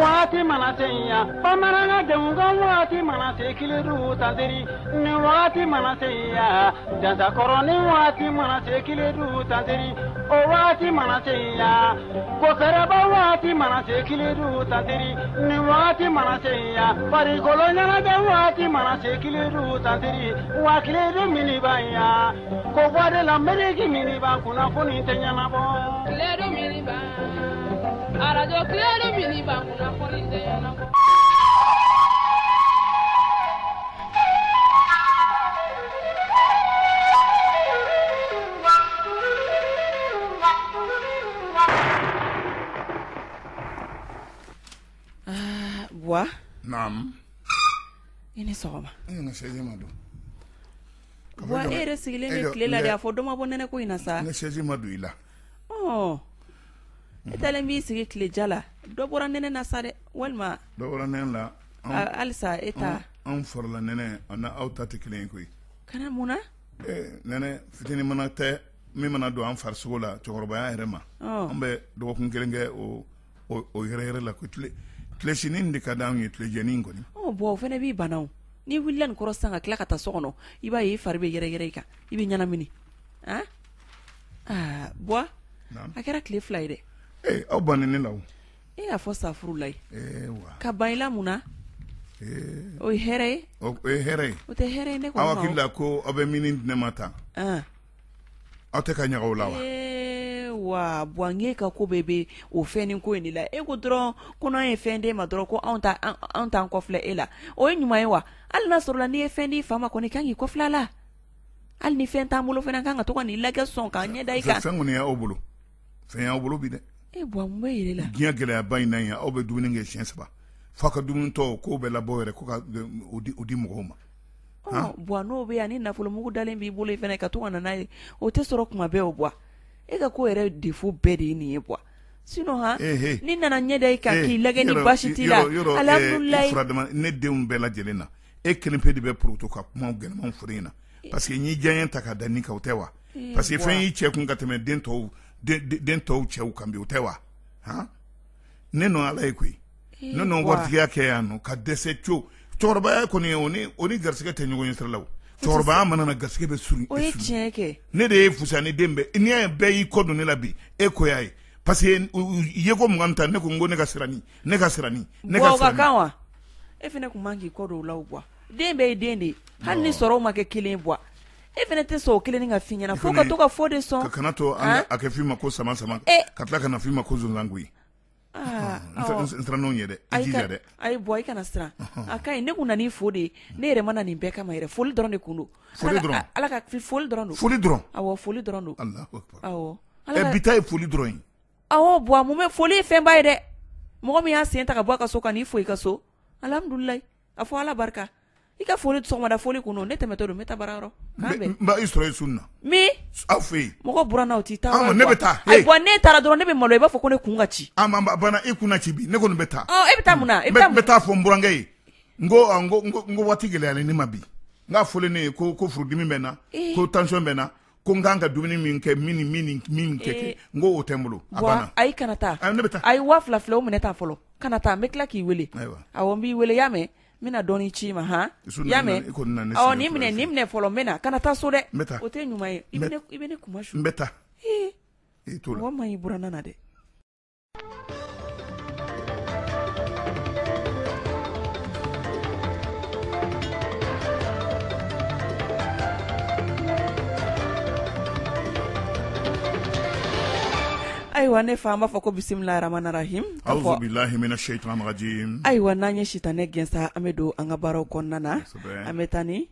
Wati manasenya pamaranga demga wati manase kileru tandiri ni wati manasenya janda koroni wati manase kileru tandiri o wati manasenya ko feraba wati manase kileru tandiri ni wati manasenya pari kolonya de wati manase kileru tandiri wa kileru minibanya ko wade la mereki miniban kuna kuni tenyana bo kileru miniban arajo kileru miniban kuna kuni tenyana bo Wa? Naam. Ini soma. Ina seje madu. Wa ere sigile ne klela dia fo doma bonene ko ina sa. Ne seje madu ila. Oh. Etale mi sigi kle jala. Do bora nene na sare walma. Do bora nene la. Alsa eta. On forla nene ana auta te klen ko. Kana muna? Nene fitini mana te mi mana do an farso la chokoroba ya herema. Ambe do kun kelenge o yere la ko tlesinin de kadang yi tlejenin ko ni. Oh bo fene bi banaw. Ni willan ko rosanga kla kata sokono. Iba yi farbe yere ka. Ibi nyana mini. Ha? Bo. Akera kle fly de. Au banene law. A fo safrulay. Wa. Ka baila muna. O here. O here. O te here ne ko. Awakilla ko obe minin ne mata. O te kanya ko lawa. Wa bwange ka ko bebe o feni ko ni la e ko dron ko no e fende ma dron ko anta ko fle ela o nyuma yewa al nasr la ni e fendi fama ko ni kangi ko fla la al ni fenta mulo fena kanga to ko ni la ga son kan nye dai ka fengu ni ya obulu fen ya obulu bi de bwa mwe yele la giya gele ya bayna ya obe dumini nge shensa faka dumin to ko be la boyre ko ka odi mo ma bwa no be ani na fulo mugu dalen bi bolo fena ka to na nai o te soro kuma be o bwa ega ko ere defu bedi ni yebwa sino ha ni nana nyeda ika ki lage ni bashitila alhamdulillah fradama ne deum bela jelena e kelimpe di be proto ka kuma gene mon furina parce que ni jayen takada ni ka utewa parce que fen yi che kun kateme dento che u kambi utewa ha ne no ala ekwi no no wartiya ke anu ka dese cho chorba ko ni oni garsike tenyo ko yisralaw chorba manana gaske be suri o cheke ne de fusani dembe ni ay be yi kodu ne labi e ko yayi parce que yego mnganta ne ko ngone gasirani ne gasirani kawa e fene ko mangi kodu lawbwa dembe dende hanni soro make kilin bwa e fene te so kilin nga finya na foka to ka fode so kana to aka fima ko sama katla kana fima ko zungangui ntra no nyede ejide ay boy kana stra akai ne kuna ni fode ne re mana ni beka maire foli dron de kuno ala ka fi foli dron awo foli dron Allahu akbar awo e bitay foli dron awo bo mu me foli fe mbay de mo mi ya senta ka boka so kan ifo ikaso alhamdulillah afo ala barka ika foli to ma da foli kuno ne temeto do meta bararo kambe ba isro sunna mi afi moko burana otita ne beta ay bo ne tara do ne be malo e ba fo ko ne kunga chi bana ikuna chi bi ne ko ne beta e beta muna beta fo mburangai ngo watigele ale ni mabi nga foli ne ko furudimi bena ko tension bena ko nganga dumini min ke mini keke ngo otembulo abana ay kanata ay wafla flo muneta folo kanata mekla ki wele awombi wele yame mina doni chima ha yame ni mine folo mena kanata so de ote nyuma ibene kumashu mbeta to wa mai burana na de aywa ne famba fako bismillahir rahmanir rahim a'udhu billahi minash shaitanir rajim aywa nanye shitane gensa amedo anga baro konnana ametani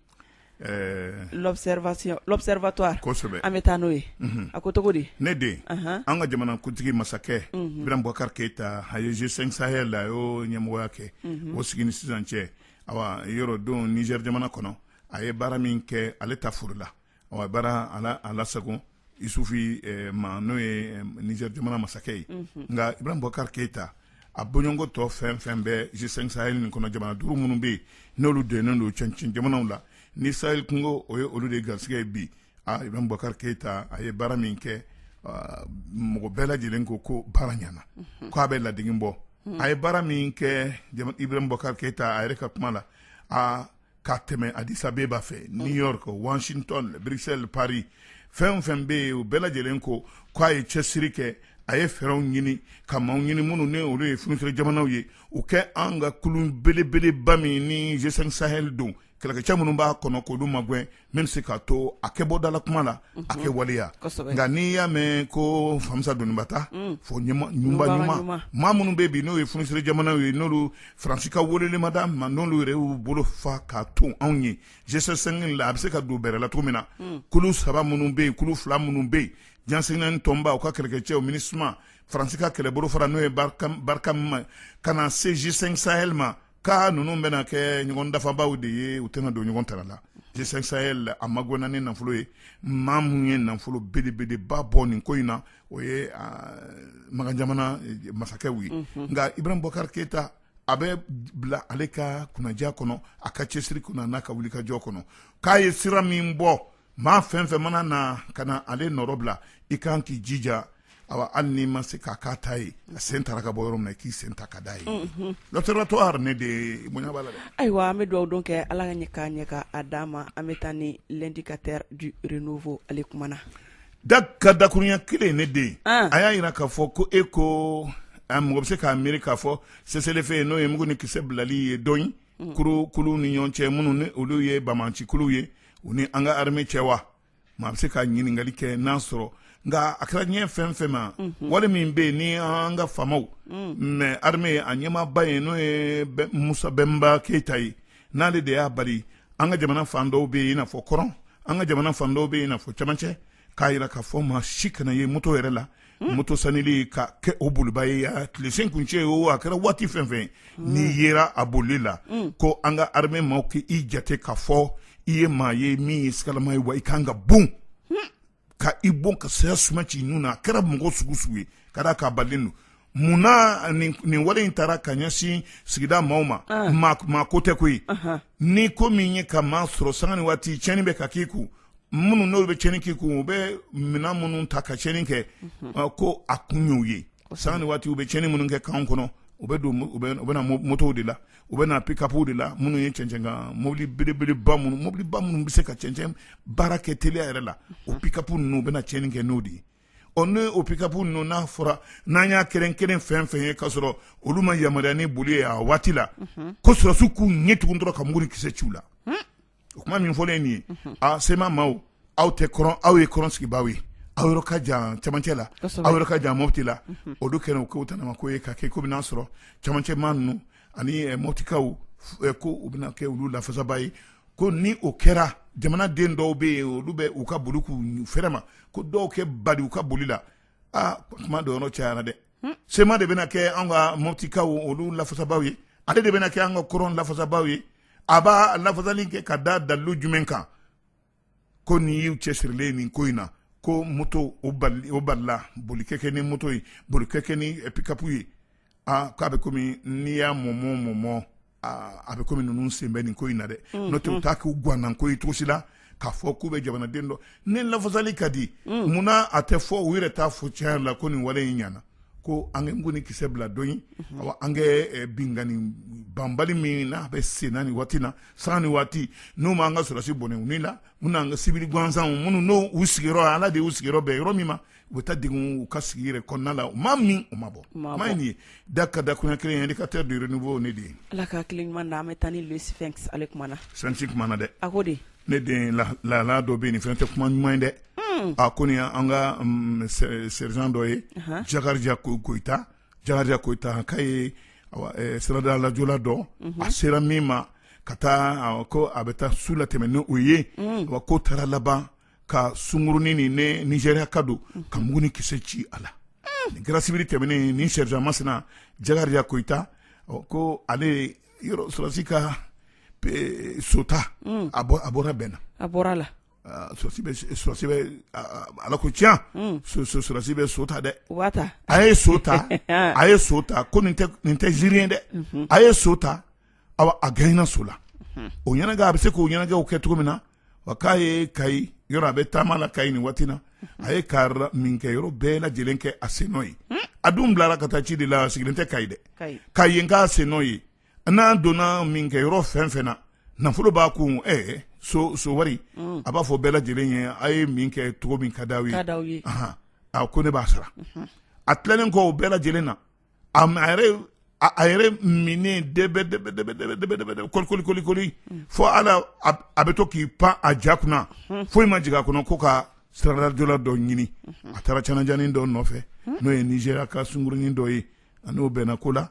l'observatoire an bɛ taa n'o ye a ko cogo di ne den an ka jamana kuntigi masakɛ Ibrahim Boubacar Keita a ye G5 Sahel la y'o ɲɛmɔgɔya kɛ o sigi ni sisan cɛ awa yɔrɔ don Niger jamana kɔnɔ a ye baara min kɛ ale ta furula awa baara ala sago Isufi ma n'o ye Niger jamana masakɛ ye nka Ibrahim Boubacar Keita a bɔɲɔgɔnko tɔ fɛn fɛn bɛ G5 Sahel nin kɔnɔ jamana 5 minnu bɛ yen n'olu dennen don cɛncɛn jamanaw la ni Sahel kungo o ye olu de garisɛgɛ ye bi Ibrahim Boubacar Keita a ye baara min kɛ mɔgɔ bɛɛ lajɛlen ko baara ɲɛna ko a bɛ ladigi bɔ a ye baara min kɛ Ibrahim Boubacar Keita a yɛrɛ ka kuma la ka tɛmɛ Addis Abeba fɛ New York Washington Bruxelles Paris fɛn fɛn bɛ yen o bɛɛ lajɛlen ko a ye cɛsiri kɛ a ye fɛɛrɛw ɲini ka maaw ɲini minnu ni olu ye funufere jamanaw ye u kɛ an ka kulun belebeleba min ni G5 Sahel don kɛlɛkɛcɛ minnu b'a kɔnɔ k'olu magɛn min se k'a to a kɛ bɔdala kuma la a kɛ waleya nka n'i y'a mɛn ko Famisa Donibata fo ɲuman maa minnu bɛ bi n'o ye funufere jamanaw ye n'olu Faransi ka weleli ma da ma n'olu yɛrɛ y'u bolo fa k'a to anw ye G5 la a bɛ se ka don bɛrɛ la cogo min na kulu 3 minnu bɛ yen kulu 2 minnu bɛ yen Jansinɛ Tɔnba u ka kɛlɛkɛcɛw MINUSMA Faransi ka kɛlɛbolo fara n'o ye Barkhane ka na se G5 Sahel ma ka ninnu bɛna kɛ ɲɔgɔn dafabaw de ye u tɛna don ɲɔgɔn tara la G5 Sahel a magwɛna ni nafolo ye maa mun ye nafolo belebeleba bɔ nin ko in na o ye Magan jamana masakɛw ye nka Ibrahim Boubacar Keita a bɛ bila ale ka kunnaja kɔnɔ a ka cɛsiri kunna n'a ka wulikajɔ kɔnɔ k'a ye sira min bɔ maa fɛn fɛn mana na ka na ale nɔrɔ bila i kan k'i jija awa hali n'i ma se k'a k'a ta ye a sen taara ka bɔ yɔrɔ min na i k'i sen ta ka d'a ye l'observatoire ne de bonya b'a la dɛ ayiwa an bɛ dugawu don kɛ ala ka ɲɛ a d'a ma an bɛ taa ni l'indicateur du renouveau ale kumana ka dakurunya kelen ne den a y'a jira k'a fɔ ko e ko mɔgɔ bɛ se k'a miiri k'a fɔ CCLF n'o ye mugu ni kisɛ bilali ye dɔn kulu ni ɲɔgɔn cɛ minnu ni olu ye bamanci kulu ye u ni an ka armée cɛ wa maa bɛ se ka ɲininkali kɛ n'a sɔrɔ nka a kɛra ɲɛ fɛn fɛn ma wale min bɛ yen ni an ka faamaw mais armée a ɲɛmaaba ye n'o ye Musa Bemba Keita ye n'ale de y'a bari an ka jamana fan dɔw bɛ yen i n'a fɔ kɔrɔn an ka jamana fan dɔw bɛ yen i n'a fɔ cɛmancɛ k'a jira k'a fɔ maa si kana ye moto yɛrɛ la moto sanili ka kɛ o boliba ye tile sen kuncɛ o a kɛra waati fɛn fɛn n'i yera a bolili la ko an ka armée maaw k'i jate k'a fɔ i ye maa ye min ye sigalama ye wa i kan ka bon ka i bon ka saya suma ci nun na a kɛra mɔgɔ sugu sugu ye ka da k'a balen don munna nin wale in taara ka ɲɛsin sigida maaw ma maa ko tɛ koyi ni ko min ye ka maa sɔrɔ sanga ni waati tiɲɛni bɛ ka k'i kun minnu n'olu bɛ tiɲɛni k'i kun u bɛ minɛn minnu ta ka tiɲɛni kɛ ko a kun y'u ye sanga ni waati u bɛ tiɲɛni minnu kɛ kan kɔnɔ u bɛ na motow de la u bɛ na pick-upw de la minnu ye cɛncɛn kan mobili belebeleba minnu bɛ se ka cɛncɛn baara kɛ teliya yɛrɛ la o pick-up ninnu u bɛ na tiɲɛni kɛ n'o de ye ne o pick-up ninnu n'a fɔra n'an y'a kelen fɛn fɛn ye k'a sɔrɔ olu ma yamaruya ni boli ye a waati la ko sɔrɔsiw k'u ɲɛ tugun dɔrɔn ka mugu ni kisɛ ci u la o kuma min fɔlen nin ye sema maaw aw tɛ kɔrɔn aw ye kɔrɔn sigibaaw ye aw yɔrɔ ka jan cɛmancɛ la aw yɔrɔ ka jan Mopti la olu kɛra u k'u tanama ko ye ka kɛ ko bɛna sɔrɔ cɛmancɛ maa ninnu ani Moptikaw ko u bɛna kɛ olu lafasaba ye ko ni o kɛra jamanaden dɔw bɛ yen olu bɛ u ka boli k'u fɛrɛ ma ko dɔw kɛ badi u ka boli la kuma dɔ yɔrɔ cayara dɛ sema de bɛna kɛ an ka Moptikaw olu lafasabaaw ye ale de bɛna kɛ an ka kɔrɔn lafasabaaw ye a b'a lafasali kɛ ka da dalilu jumɛn kan ko nin y'u cɛsirilen nin ko in na ko moto o balila bolikɛkɛ ni moto ye bolikɛkɛ ni pick-up ye k'a bɛ komi n'i y'a mɔmɔ a bɛ komi ninnu sen bɛ nin ko in na dɛ n'o tɛ u t'a k'u guwannan ko ye cogo si la k'a fɔ k'u bɛ jamanaden dɔ ni lafasali ka di munna a tɛ fɔ u yɛrɛ t'a fɔ tiɲɛ yɛrɛ la ko nin wale in ɲana ko an kɛ nkoni kisɛ bila dɔn ye an kɛ bingani banbali min n'a bɛ sen na nin waati na san ni waati n'u ma an ka sɔrɔsi bɔnɛ u ni la u n'an ka sibiri gansanw minnu n'u u sigiyɔrɔ ala de y'u sigiyɔrɔ bɛɛ yɔrɔ min ma u bɛ taa degen u ka sigi yɛrɛ kɔnɔna la u ma min u ma bɔ maa ye nin ye da ka da kunya kelen indicateur du renouveau ne de ye ala ka hakili ɲuman na an bɛ taa ni Louis Sphinx ale kumana Sphinx kumana dɛ a ko de ne den la dɔ bɛ yen nin fɛn tɛ kuma ɲuman ye dɛ a ko nin an ka sergent dɔ ye Jakarija Koyita k'a ye sirada lajola dɔ a sera min ma ka taa ko a bɛ taa su la tɛmɛ ni o ye wa ko taara laban ka sungurunin ni ne Nigeria ka don ka mugu ni kisɛ ci a la ni kɛra sibiri tɛmɛnen ni sergent masina Jakariya Koyita ko ale yɔrɔ sɔrɔsi ka sota a bɔra bɛnna a bɔra la sɔrɔsi bɛ ala ko tiɲɛ sɔrɔsi bɛ sota dɛ a ye sota ko nin tɛ ziiri ye dɛ a ye sota a gɛnna so la o ɲɛnajɛ a bɛ se k'o ɲɛnajɛw kɛ cogo min na wa k'a ye Kayi yɔrɔ a bɛ taama la Kayi nin waati na a ye ka min kɛ yɔrɔ bɛɛ lajɛlen kɛ a sen nɔ ye a dun bilara ka taa ci de la sigilen tɛ Kayi dɛ Kayi ye k'a sen nɔ ye n'an donna min kɛ yɔrɔ fɛn fɛn na nafolo b'a kun so wari a b'a fɔ bɛɛ lajɛlen ye a ye min kɛ cogo min ka d'aw ye a ko ne b'a sara a tilanen kɔ o bɛɛ lajɛlen na a yɛrɛ minen dɛbɛ koli fo ala a bɛ to k'i pan a ja kunna foyi ma jigin a kɔnɔ ko ka siradajola dɔ ɲini a taara canajanin dɔ nɔfɛ n'o ye Nigeria ka sungurunin dɔ ye a n'o bɛnna ko la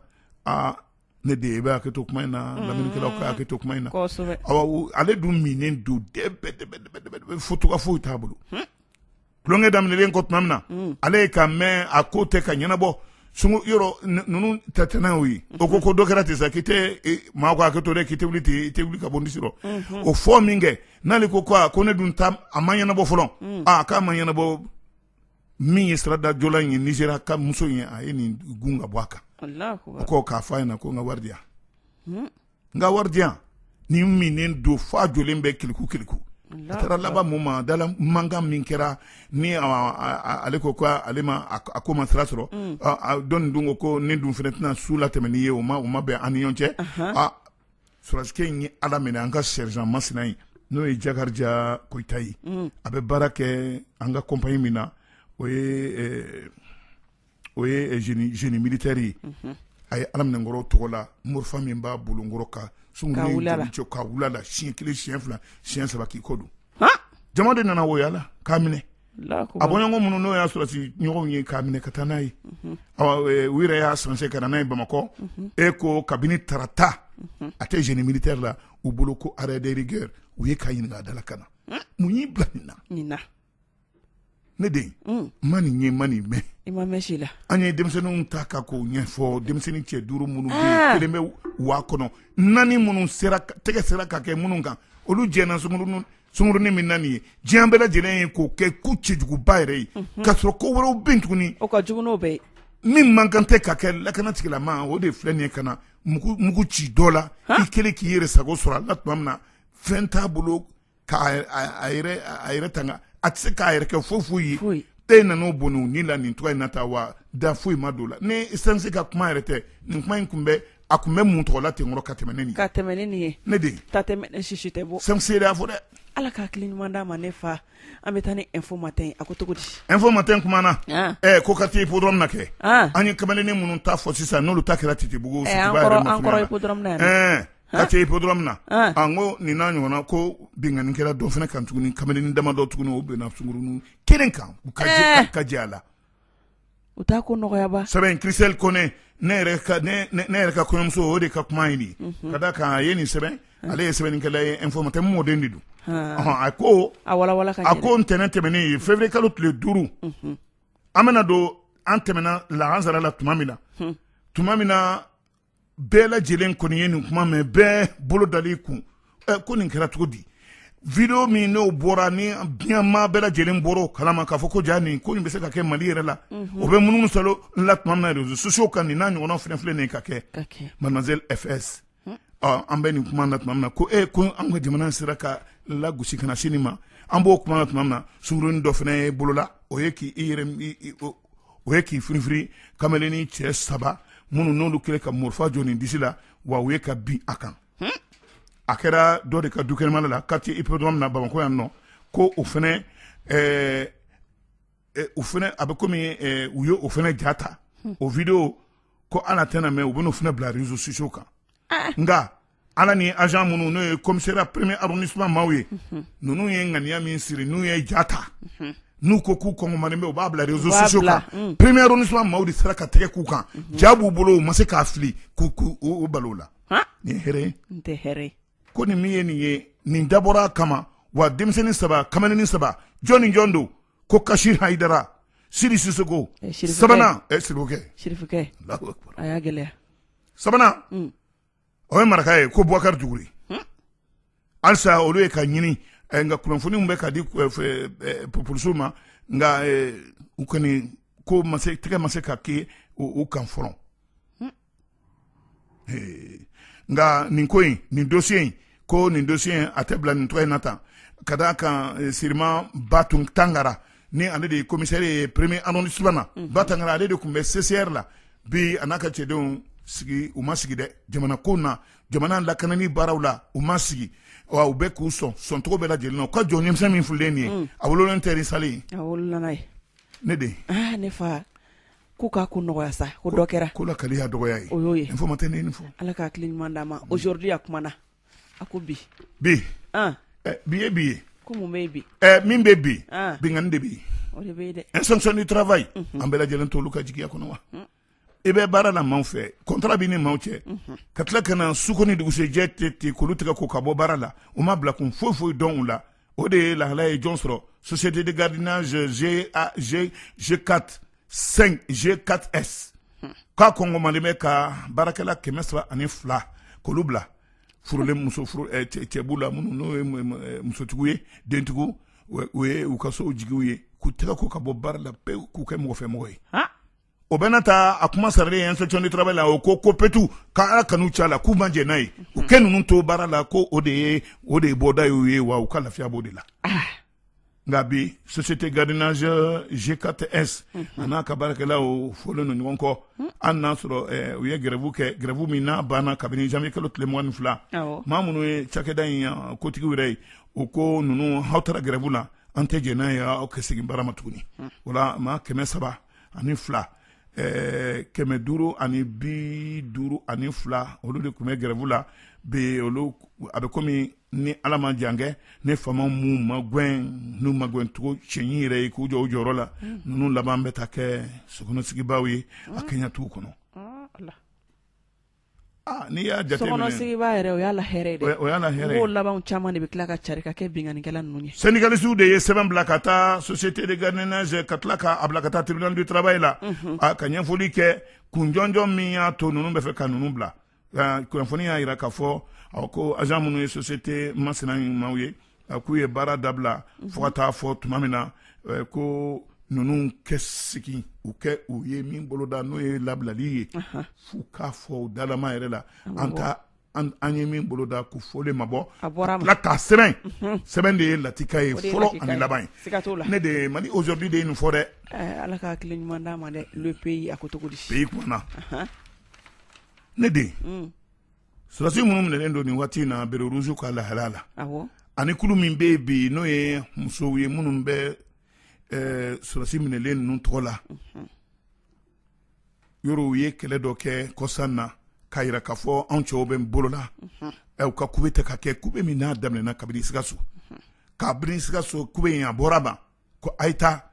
ne de bɛ hakɛ to kuma in na laminikɛlaw ka hakɛ to kuma in na ale dun minen don dɛbɛ fotoka foyi t'a bolo tulonkɛ daminɛlen kɔ tuma min na ale ye ka mɛn a ko tɛ ka ɲɛnabɔ sungu yɔrɔ ninnu tɛtɛnɛw ye o ko dɔ kɛra ten sa k'i tɛ maa ko hakɛ to dɛ k'i tɛ wuli ka bɔ n disi rɔ o fɔ min kɛ n'ale ko ne dun ta a ma ɲɛnabɔ fɔlɔ k'a ma ɲɛnabɔ min ye siradajola in ye Nigeria ka muso in ye a ye nin gun ka bɔ a kan o ko k'a fɔ a ɲɛna ko n ka wari di yan n ka wari di yan ni minen don f'a jɔlen bɛ kiliku a taara laban mun ma dala mankan min kɛra ni ale ko ale ma a ko ma sira sɔrɔ dɔnni dun ko ne dun fana tɛna su la tɛmɛ n'i ye o ma bɛn an ni ɲɔgɔn cɛ sɔrɔsikɛ in ye ala minɛ an ka sergent masina in n'o ye Jakariya Koyita ye a bɛ baara kɛ an ka compagnie min na o ye génie militaire ye a ye ala minɛ nkɔrɔ tɔgɔ la morifa min b'a bolo nkɔrɔ ka sungurunin ka wula la siɲɛ kelen siɲɛ fila siɲɛ saba k'i kɔ don jama de nana woya la k'a minɛ a bɔɲɔgɔn minnu n'o y'a sɔrɔsi ɲɔgɔnw ye k'a minɛ ka taa n'a ye u yɛrɛ y'a sanse ka na n'a ye Bamakɔ ko kabini tarata a tɛ génie militaire la u bolo ko arrêt de rigueur u ye k'a ɲininka a dala ka na mun y'i bila nin na ne den ma nin ye ma nin mɛn i ma mɛn si la an ye denmisɛnninw ta ka k'o ɲɛfɔ denmisɛnnin cɛ 5 minnu bɛ yen kelen bɛ wa kɔnɔ 4 minnu tɛgɛ sera ka kɛ minnu kan olu jɛnna sungurunin min na nin ye diɲɛ bɛɛ lajɛlen ye k'o kɛ ko cɛjuguba yɛrɛ ye k'a sɔrɔ ko wɛrɛw bɛ yen tuguni o ka jugu n'o bɛɛ ye min man kan tɛ ka kɛ lakanatigilama o de filɛ nin ye ka na mugu ci dɔ la i kelen k'i yɛrɛ sago sɔrɔ a la tuma min na fɛn t'a bolo k'a yɛrɛ tanga a tɛ se k'a yɛrɛ kɛ foyi ye e nan'o bɔn'u ni la nin tɔgɔ in na ta wa da foyi ma don la ni sanse ka kuma yɛrɛ tɛ nin kuma in tun bɛ mun tɔgɔ la ten kɔrɔ ka tɛmɛ ne nin ye ne den ta tɛmɛ ne sisi tɛ bɔ sanse y'a fɔ dɛ ala ka hakili ɲuman d'a ma ne fa an bɛ taa ni info matin a ko cogo di info matin kumana ko ka taa hippodrome na kɛ an ye kamalennin minnu ta fɔ sisan n'olu ta kɛra Titibugu an kɔrɔ hippodrome na yan ka cɛ hippodrome na n ko nin n'a ɲɔgɔnna ko binkannikɛla dɔ fana kan tuguni kamalennin damadɔ tuguni o bɛnna sungurunin kelen kan u ka jɛ a la u t'a ko nɔgɔyaba sɛbɛn Christelle Kone ne yɛrɛ ka kɔɲɔmuso o de ka kuma ye nin ka da kan a ye nin sɛbɛn ale ye sɛbɛnnikɛla ye info matin mɔden de don a ko ntɛnɛn tɛmɛnen ye février kalo tile 5 an bɛna don an tɛmɛna lahansara la tuma min na bɛɛ lajɛlen kɔni ye nin kuma mɛn bɛɛ bolo dali kun ko nin kɛra cogo di video min n'o bɔra ni diɲɛmaa bɛɛ lajɛlen bɔra o kalama k'a fɔ ko ja nin ko nin bɛ se ka kɛ Mali yɛrɛ la o bɛ munumunu salo la tuma min na réseaux sociaux kan nin n'a ɲɔgɔnna filɛ nin ka kɛ mademoiselle FS an bɛ nin kuma na tuma min na ko ko an ka jamana sera ka lagosi kana sini ma an b'o kuma na tuma min na sungurunin dɔ fana ye bolola o ye k'i firifiri kamalennin cɛ 3 minnu n'olu kɛlen ka morifa jɔ nin disi la wa u ye ka bin a kan a kɛra dɔ de ka du kɛnɛmana la quartier hippodrome na Bamakɔ yan nɔ ko o fana a bɛ komi u ye o fana ja ta o video ko ala tɛna mɛn u bɛ n'o fana bila réseaux sociaux kan nka ala ni agent minnu n'o ye commissariat premier arrondissement maaw ye ninnu ye ŋaniya min siri n'u ye ja ta n'u ko k'u kɔngɔmanen bɛ u b'a bila réseaux sociaux kan premier arrondissement maaw de sera ka tɛgɛ k'u kan ja b'u bolo u ma se k'a fili k'u balo la nin ye hɛrɛ ye n tɛ hɛrɛ ye ko nin min ye nin ye nin dabɔra a kama wa denmisɛnnin 3 kamalennin 3 jɔn ni jɔn don ko Kashir Haidara Sidi Sissoko sabanan Sirifukɛ a y'a gɛlɛya sabanan o ye maraka ye ko Boubacar Duguri alisa olu ye ka ɲini nka kunnafoniw bɛ ka di populisiw ma nka u kɔni ko tɛgɛ ma se ka kɛ u kan fɔlɔ nka nin ko in nin dossier in ko nin dossier in a tɛ bila nin tɔgɔ in na tan ka d'a kan Sirima Batun Tangara ni ale de ye commissaire ye premier arrondissement na Ba Tangara ale de tun bɛ CCR la bi a n'a ka cɛdenw sigi u ma sigi dɛ jamana ko na jamana lakanani baaraw la u ma sigi wa u bɛ k'u sɔn cogo bɛɛ lajɛlen na u ka jɔn ɲɛmisɛn min fililen nin ye a wololen tɛ Risale a wolola n'a ye ne de ne fa ko k'a ko nɔgɔya sa ko dɔ kɛra ko la kaliya dɔgɔya ye o y'o ye info ma tɛ ne ni fɔ ala k'a hakili ɲuman d'a ma aujourd'hui a kumana a ko bi bi ye bi ye ko mun bɛ bi min bɛ bi binkani de bi o de bɛ dɛ inspection du travail an bɛɛ lajɛlen t'olu ka jigiya kɔnɔ wa i bɛ baara la maaw fɛ contrat bi ni maaw cɛ ka tila ka na su ko ni dugusɛjɛ tɛ k'olu tigɛ ko ka bɔ baara la u ma bila kun foyi foyi dɔn u la o de ye lahala ye jɔn sɔrɔ société de gardiennage G4S k'a kɔngɔmalen bɛ ka baarakɛla 302 k'olu bila furulen muso cɛbu la minnu n'o ye musotigiw ye dentigiw u ye u ka sow jigiw ye k'u tɛgɛ ko ka bɔ baara la pewu k'u kɛ mɔgɔ fɛ mɔgɔ ye o bɛ na taa a kuma saralen ye inspection du travail la o ko petu k'a kanu cɛ la k'u ma jɛ n'a ye u kɛ ninnu to baara la ko o de ye bɔda y'u ye wa u ka lafiya b'o de la nka bi société gardiennage G4S a n'a ka baarakɛlaw fɔlen don ɲɔgɔn kɔ hali n'a sɔrɔ u ye grève kɛ grève min n'a banna kabini janvier kalo tile 22 maa minnu ye cakɛda in kotigiw yɛrɛ ye u ko ninnu aw taara grève la an tɛ jɛ n'a ye aw ka segin baara ma tuguni o la maa 302 552 olu de tun bɛ grève la bi olu a bɛ komi ni ala ma jankɛ ne fama mu ma gɛn n'u ma gɛn cogo cɛɲi yɛrɛ ye k'u jɔ u jɔyɔrɔ la ninnu laban bɛ taa kɛ sokɔnɔsigibaw ye a kɛɲɛtugu kɔnɔ n'i y'a jate minɛ sokɔnɔsigiba yɛrɛ o y'a la hɛrɛ de o y'a la hɛrɛ o laban caman de bɛ tila ka cari ka kɛ binganikɛla ninnu ye syndicalistes de ye sɛbɛn bila ka taa société de gardiennage ka tila k'a bila ka taa tribunal du travail la ka ɲɛfɔli kɛ kun jɔnjɔn min y'a to ninnu bɛ fɛ ka ninnu bila kunnafoni y'a jira k'a fɔ ko agent minnu ye société masina maaw ye k'u ye baara dabila fo ka taa fɔ tuma min na ko ninnu kɛ sigi u kɛ u ye min boloda n'o ye labilali ye f'u k'a fɔ u dalama yɛrɛ la an ye min boloda k'u fɔlen ma bɔ la k'a sɛbɛn de ye latika ye fɔlɔ ani laban ye ne de Mali aujourd'hui de ye nin fɔ dɛ ala ka hakili ɲuman d'a ma dɛ le pays a ko cogo di pays kumana ne de sɔrɔsi minnu minɛlen don nin waati in na bere rouge ka lahala la ani kulu min bɛ yen bi n'o ye musow ye minnu bɛ sɔrɔsi minɛlen ninnu tɔgɔ la yɔrɔ u ye kɛlɛ dɔ kɛ kɔsan na k'a jira k'a fɔ anw cɛw bɛ bolo la u ka kube tɛ ka kɛ kube min n'a daminɛna kabini Sikaso kabini Sikaso kube in a bɔra ban ko a ye taa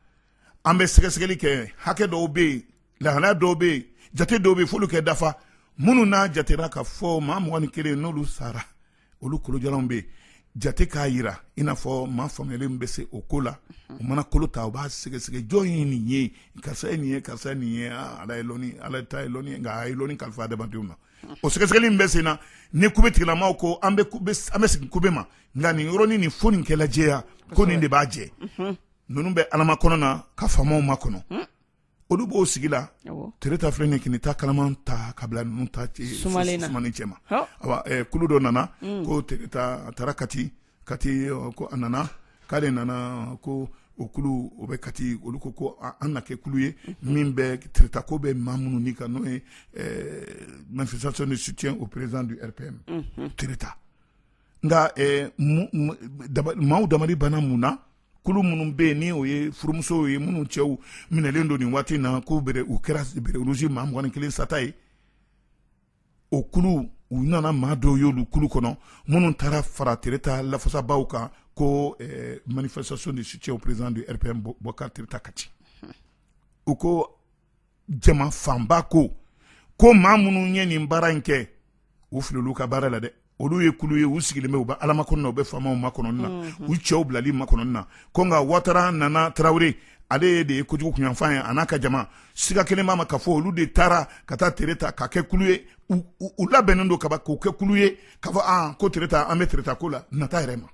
an bɛ sɛgɛsɛgɛli kɛ hakɛ dɔw bɛ yen lahalaya dɔw bɛ yen jate dɔw bɛ yen f'olu kɛ dafa minnu n'a jatera ka fɔ maa 21 n'olu sara olu kolojalanw bɛ yen jate k'a jira i n'a fɔ maa faamuyalen bɛ se o ko la o mana kolo ta u b'a sɛgɛsɛgɛ jɔn ye nin ye karisa ye nin ye karisa ye nin ye ala ye lɔni ala ta ye lɔni nka a ye lɔni kalifa adamadenw na o sɛgɛsɛgɛli min bɛ sen na ni kube tigilamaw ko an bɛ segin kube ma nka nin yɔrɔnin nin fo nin kɛla jɛya ko nin de b'a jɛ ninnu bɛ alama kɔnɔ na ka faamaw ma kɔnɔ olu b'o sigi la Tereta filɛ nin kini ta kalaman ta ka bila ninnu ta sumani cɛ ma kulu dɔ nana ko Tereta a taara Kati ko a nana k'ale nana ko o kulu o bɛ Kati olu ko an na kɛ kulu ye min bɛ Tereta ko bɛ maa minnu ni kan n'o ye manifestation de soutien au président du RPM Tereta nka maaw damari banna mun na kulu minnu bɛ yen ni o ye furumusow ye minnu cɛw minɛlen don nin waati in na ko u kɛra bere rouge maa 21 sata ye o kulu u nana maa dɔw y'olu kulu kɔnɔ minnu taara fara Tereta lafasabaw kan ko manifestation de soutien au président du RPM Boubacar Tereta Kati u ko jama fanba ko maa minnu ye nin baara in kɛ u filila ka baara la dɛ olu ye kulu ye u sigilen bɛ u bɛ alama kɔnɔ na u bɛ faamaw ma kɔnɔ na u cɛw bilali ma kɔnɔ na ko nka Ouattara Nana Traoré ale de ye kojugu kunyanfan ye a n'a ka jama siga kelen b'a ma ka fɔ olu de taara ka taa tere ta ka kɛ kulu ye u labɛnnen don kaba k'o kɛ kulu ye k'a fɔ ko tere ta an bɛ tere ta ko la nata yɛrɛ ma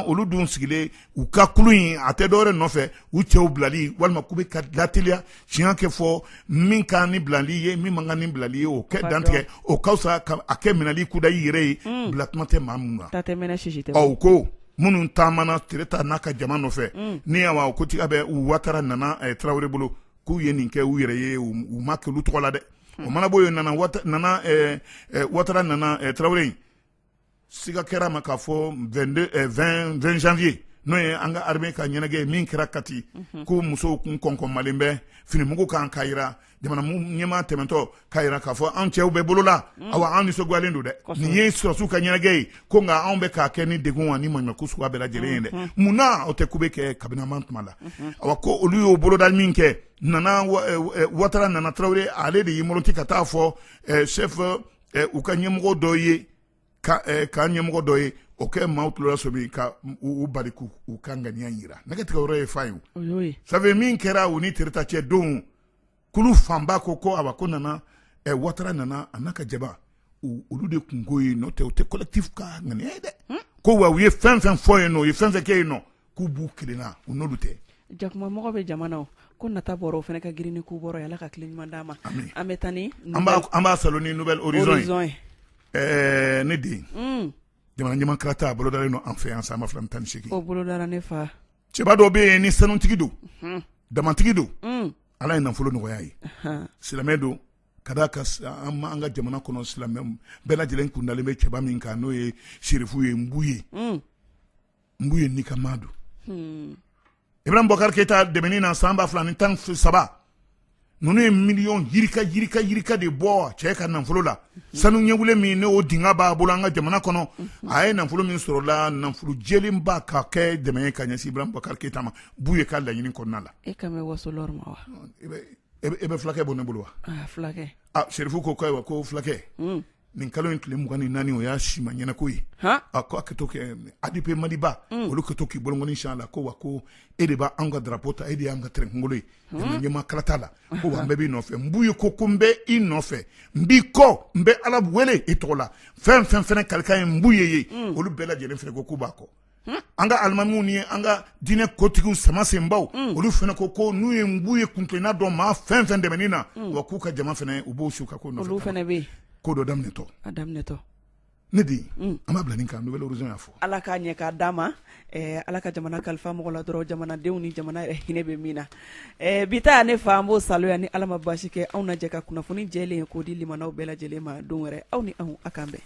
olu dun sigilen u ka kulu in a tɛ dɔwɛrɛ nɔfɛ u cɛw bilali walima k'u bɛ ka lateliya tiɲɛ kɛ fɔ min ka ni bilali ye min man ka ni bilali ye o kɛ dantigɛ o ka fisa a kɛ minɛli kuda i yɛrɛ ye bila kuma tɛ maa mun na u ko minnu taamana tere ta n'a ka jama nɔfɛ ni y'a ko tiga bɛ u Ouattara Nana Traoré bolo k'u ye nin kɛ u yɛrɛ ye u ma kɛ olu tɔgɔ la dɛ o mana bɔ yen Ouattara Nana Traoré siga kɛra ma k'a fɔ 20 janvier n'o ye an ka armée ka ɲɛnajɛ min kɛra Kati ko musow kun kɔnkɔnmalen bɛ finimugu kan k'a jira jamana ɲɛmaa tɛmɛtɔ k'a jira k'a fɔ an cɛw bɛ bolola awa an nisɔngoyalen don dɛ nin ye sɔrɔsiw ka ɲɛnajɛ ye ko nka anw bɛ k'a kɛ ni degun wa ni maɲumanko suguya bɛɛ lajɛlen ye dɛ munna o tɛ kube kɛ kabinama tuma la awa ko olu y'o bolodali min kɛ Ouattara Nana Traoré ale de y'i mɔrɔnti ka taa fɔ chef u ka ɲɛmɔgɔ dɔ ye ka ɲɛmɔgɔ dɔ ye o kɛ maaw tulola sɔmi ka u bali k'u ka ŋaniya yira nɛgɛtigɛ yɔrɔ ye fa ye ça fait min kɛra u ni tereta cɛ don kulu fanba ko ko Nana Ouattara Nana a n'a ka jaba olu de kungo ye n'o tɛ u tɛ collectif ka ŋaniya ye dɛ ko wa u ye fɛn fɛn fɔ yen nɔ u ye fɛn fɛn kɛ yen nɔ k'u b'u kelenna u n'olu tɛ jakumamɔgɔ bɛ jamana o ko nata bɔra o fana ka girin ni k'u bɔra ye Ala ka tile ɲuman d'a ma an bɛ taa ni an b'a salo ni Nouvelle Horizon ye ne den jamana ɲɛma karata a bolodalen don an fɛ yan san 2018 o bolodara ne fa cɛba dɔw bɛ yen ni sanutigi don damatigi don Ala ye nafolo nɔgɔya ye silamɛ don ka d'a kan an ka jamana kɔnɔ silamɛ bɛɛ lajɛlen kundalen bɛ cɛba min kan n'o ye serifu ye Mbu ye Nikama don Ibrahim Boubacar Keita dɛmɛni na san 2017 ninnu ye miliyɔn yirika de bɔ cɛ ka nafolo la sanu ɲɛwule min ne o dinga b'a bolo an ka jamana kɔnɔ a ye nafolo min sɔrɔ la nafolo jɛlen ba ka kɛ dɛmɛ ka ɲɛsin Ibrahim Boubacar Keita ma bu ye ka laɲini kɔnɔna la e ka mɛn waso lɔri ma wa e bɛ fulakɛ bɔ ne bolo wa fulakɛ serifu ko ko fulakɛ nin kalo in tile 24 o y'a sima ɲɛnako ye ko a ka to kɛ ADP Maliba olu ka to k'i bolongɔni siɲɛ la ko wa ko e de b'an ka drapeau ta e de y'an ka terrain kunkolo ye jamana ɲɛmaa kala t'a la ko wa n bɛɛ b'i nɔfɛ Mbu ye ko n bɛ i nɔfɛ n b'i kɔ n bɛ Ala wele i tɔgɔ la fɛn fɛn fɛnɛ kalikan ye Mbu ye olu bɛɛ lajɛlen fɛnɛ ko k'u b'a kɔ an ka alimamiw ni an ka diinɛ kotigiw sama senbaw olu fɛnɛ ko n'u ye Mbu ye kuntilenna dɔn maa fɛn fɛn dɛmɛni na wa k'u ka jama fɛnɛ u b'o su ka ko nɔfɛ olu fɛnɛ bɛ ko dɔ daminɛtɔ ne di an b'a bila nin kan Nouvelle Horizon y'a fɔ Ala k'a ɲɛ k'a d'a ma Ala ka jamana kalifa mɔgɔ la dɔrɔn jamanadenw ni jamana yɛrɛ hinɛ bɛ min na bi ta ne fa an b'o saloya ni Ala ma baasi kɛ anw na jɛ ka kunnafoni jɛlen k'o di limanaw bɛɛ lajɛlen ma don wɛrɛ aw ni anw a k'an bɛn